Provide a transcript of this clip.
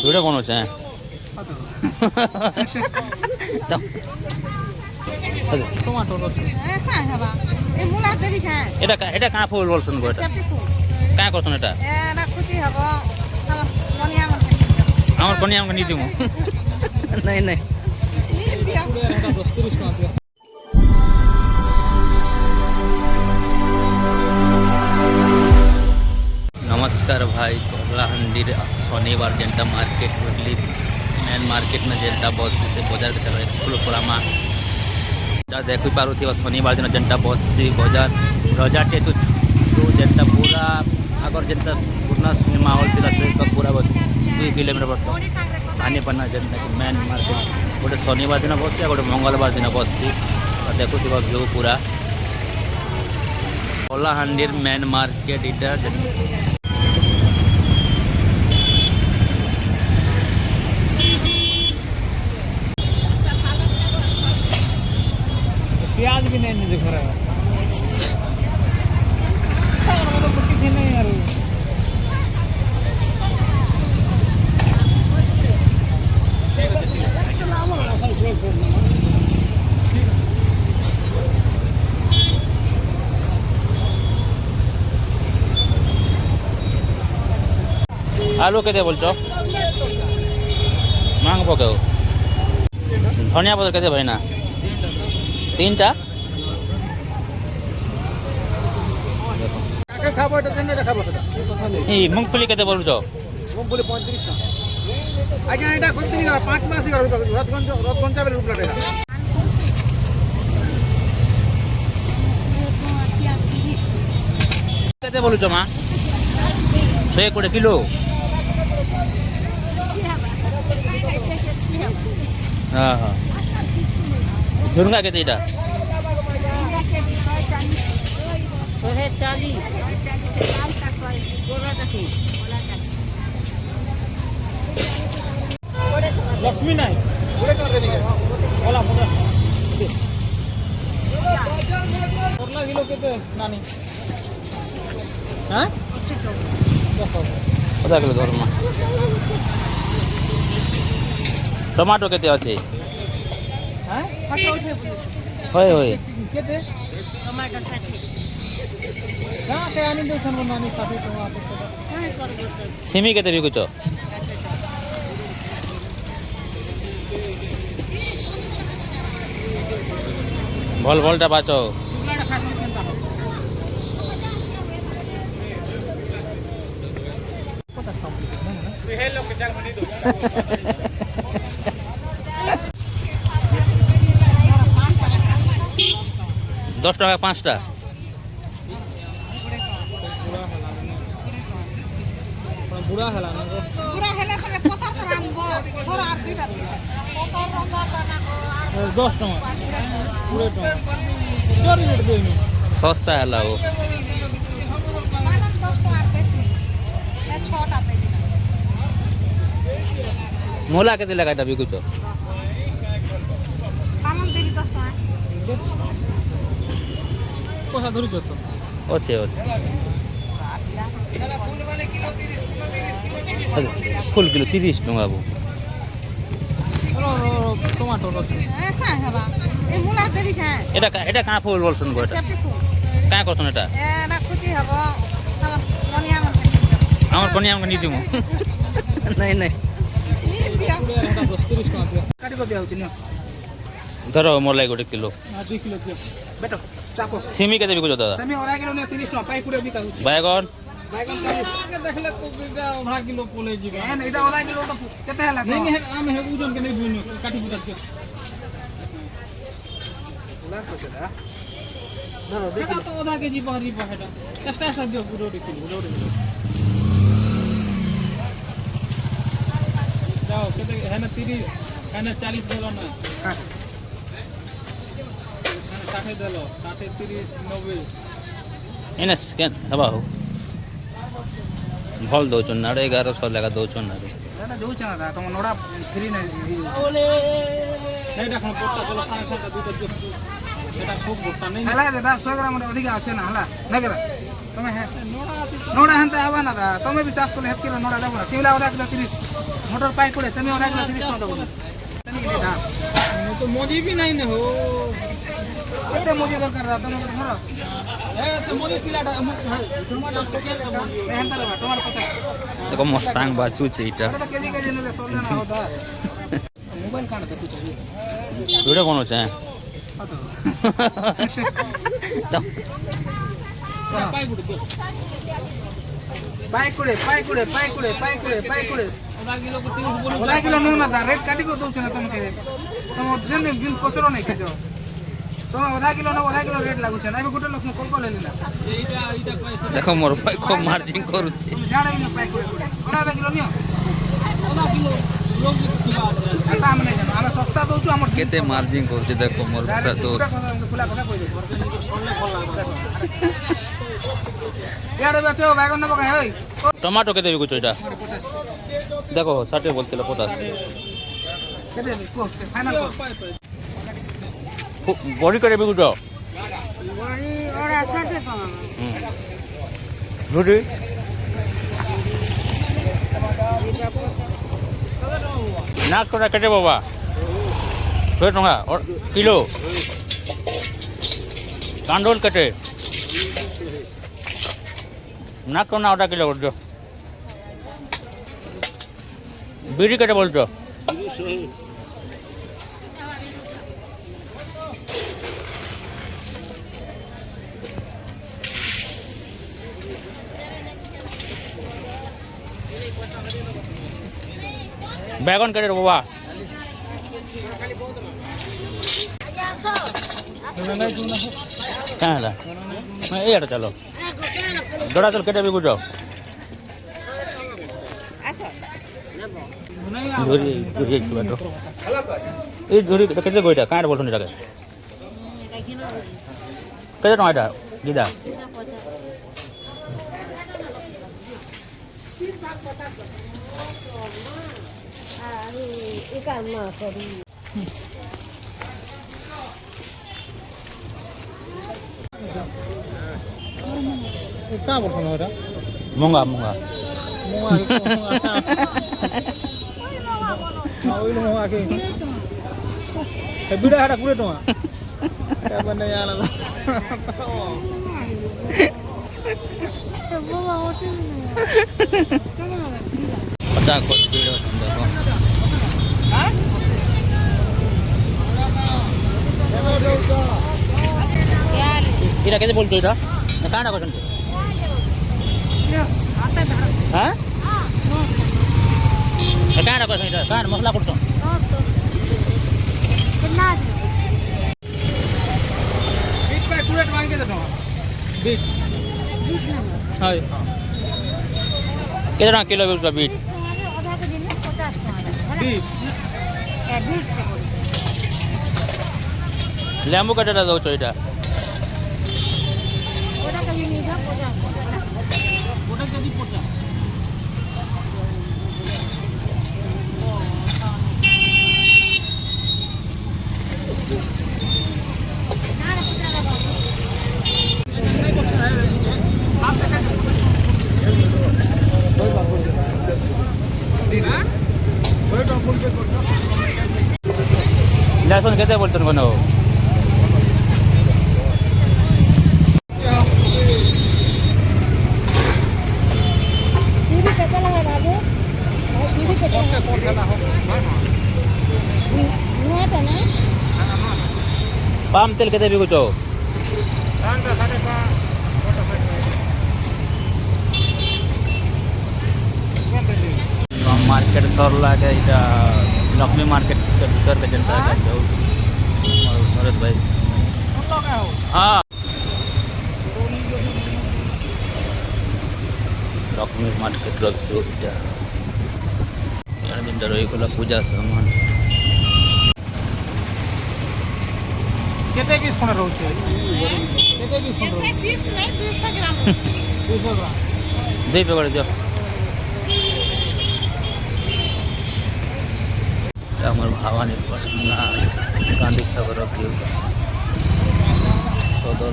video কোন হচ্ছে এটা এটা কাঁ ফুল বলছেন গো এটা কাঁ করছেন এটা আমার কোনি আমাকে নিয়ে দিব নাই নাই नमस्कार भाई कलाहांडीर शनिवार जेनटा मार्केट बुझली मेन मार्केट में जेनटा बस से बजार के तरह स्कूल पुरामा देखी पार्थ शनिवार दिन जेनटा बस बजार रजाटे तो जेनटा पूरा आगर जेनटा पुराना सिनेमा हॉल थी पूरा बस 2 किलोमीटर पड़ता आने पड़ना जेनटा मेन मार्केट गोटे शनिवार दिन बस गोटे मंगलवार दिन बस देखु व्यू पूरा कलाहांडीर मेन मार्केट इटा प्याज भी नहीं दिख रहा है नहीं यार आलू के बोल मांग पकाओ धनिया पत्र के भाई ना 3टा मूंगफली के बोल मूंगफली 35 आज्ञा এটা কইছিলি 5 মাস রতগঞ্জ বেলে উপলাটা কেতে বলুছ মা 100 কোটি কিলো हां हां झुरंगा के इटा 140 लक्ष्मी नाई पूरे कर देनी है बोला मुद्रा करला किलो केते नानी हां 50 किलो धरमा टमाटो केते আছে हां फटो उठे होय होय केते टमाटर 60 हां ते आनी दे छन नानी 60 टमाटर काय करबो सिमी केते बिकुतो भल भलटा बाचो हे लोग चल मनी दो 10 টাকা 5টা বুড়া হেলা না বুড়া হেলা করে কত টাকা আনবো ধর আর দিটা কত রঙা বানাবো 10 টাকা পুরো টাকা জোর রেট দেইনি সস্তা হেলা ও মানে 10 টাকা বেশি না 6টা পে মোলা কেতে লাগাটা বিকুছো পালন দেই 10 টাকা কোথা ধরিছ তো আছে আছে ফুল কিলো 30 টাকা বাবু টমেটো আছে কাই হবা এই মুলা দেরি খায় এটা এটা কাঁ ফুল বলছেন গো এটা কাঁ করছেন এটা না খুশি হব আমার কোনি আমাকে নিয়ে দিব নাই নাই কাটি দিয়া হচ্ছে না ধরো মোর লাগি গোটে কিলো 2 কিলো দিও বেটো চাপো সিমি কেতে বিকুছ দাদা সিমি ওরা কিলো না 30 টাকা পাই কুড়ে বিকা বাইগন বাইগন 40 के देखले तो आधा किलो पोले जीवा है एटा आधा किलो तो केते हला नहीं है आम है ओजन के नहीं दुनो काटी बुटा के बोला तो केदा धरो देखा तो आधा केजी बहरी पहेटा चेष्टा से दियो रोटी किलो जाओ केते है ना 30 है ना 40 बोलो ना 60 देलो 60 30 90 एनस केन हबा हो भल दौचन ना 1100 लगा दौचन ना ना दौचन ना तुम नोडा फ्री ना ओले नहीं देखो पोटा चलो सारे सारे दूध जो सेटा खूब बोटा नहीं हला दादा 100 ग्राम अधिक আছে না হলা না কেরা তুমি হ্যাঁ নোড়া হেনতে হবে না দা তুমি বি চাষ করলে 1 কিলো নোড়া দেবো না শিমলা আধা কিলো 30 মটর পাই করে তুমি আধা কিলো 30 টাকা দেবো তুমি কি দাম तो मोदी भी नहीं हो এতে মজুরি দরকার দা তুমি ধরো तो मोदी किलाटा टमाटर হেনতে দেবো তোমার 50 দেখো মস্তাং বাচুছে এটা এটা তো কেজি কেজি নিলে 16 না হতো মোবাইল কাটা দেখো ভিডিও কোন হচ্ছে पाई बुड़ दो পাই করে आधा किलो को 30 बोलो আধা কিলো নো না দা রেট কাটিব দউছ না তোমাকে তোমার যেন দিন কচরো নাই খাইছো তোমার আধা কিলো না আধা কিলো রেট লাগুছে না এবে গোটে লোক কল কল লেলিনা এইটা पैसा দেখো মোর ভাই খুব মার্জিন করুছে জানাই না পাই করে আধা কিলো নিও आधा किलो लोग भी खिला এটা আমি নাই জানো আমরা সস্তা দউছু আমার কেতে মার্জিন করছে দেখো মোর পুরা দোষ খোলা কথা কই দেব ইয়ারে বেচো বাইগন নেব কাই হই টমেটো কেতে বিকুছো এটা 50 দেখো 60 বলছিল 50 কেটে দিবি কো ফাইনাল কর বড়ি করে বিকুছো বড়ি ওরা 60 টাকা ঝুড়ি নাচ কটা কেটে বাবা 100 টাকা কিলো কান্ডোল কেটে নাচ না ওটা কিলো করছো বিড়ি কেটে বলছো बैगन केटे बाबा क्या है ये चलो दौड़ा चल केटे भी कुछ झुरी झुरी बैठो ये झुरी केटे गोईटा कहाँ बोल सुनी केटे टमाटा गीदा कहाँ बोल सुनो बेटा मूंगा मूंगा ओइल मोआ के बिड़ा हाटा 20 टका क्या बने यार पता कुछ वीडियो देखो এটা কেটে বলতো এটা কাটা করছেন হ্যাঁ কাটা করছেন এটা কাট মশলা করছো बीच पे एक्यूरेट मांग के देता बीच हां কেটে টাকা কিলো বেচবা বিট बीच লেম্বু কেটেটা দউছো এটা ওটা কেজি 50 लहसुन कैसे बोलते बनो पाम तेल कैसे बिकुचो मार्केट सरला এটা लक्ष्मी मार्केट के भीतर के जनता का जो भरत भाई हाँ लक्ष्मी मार्केट जो यार दिन रही को पूजा सामान केते की सुन रहउछे केते की सुन रहउछे 20 नहीं 200 ग्राम 200 ग्राम दे पे कर दो আমার ভাবানি গান্ধী সাগর সদর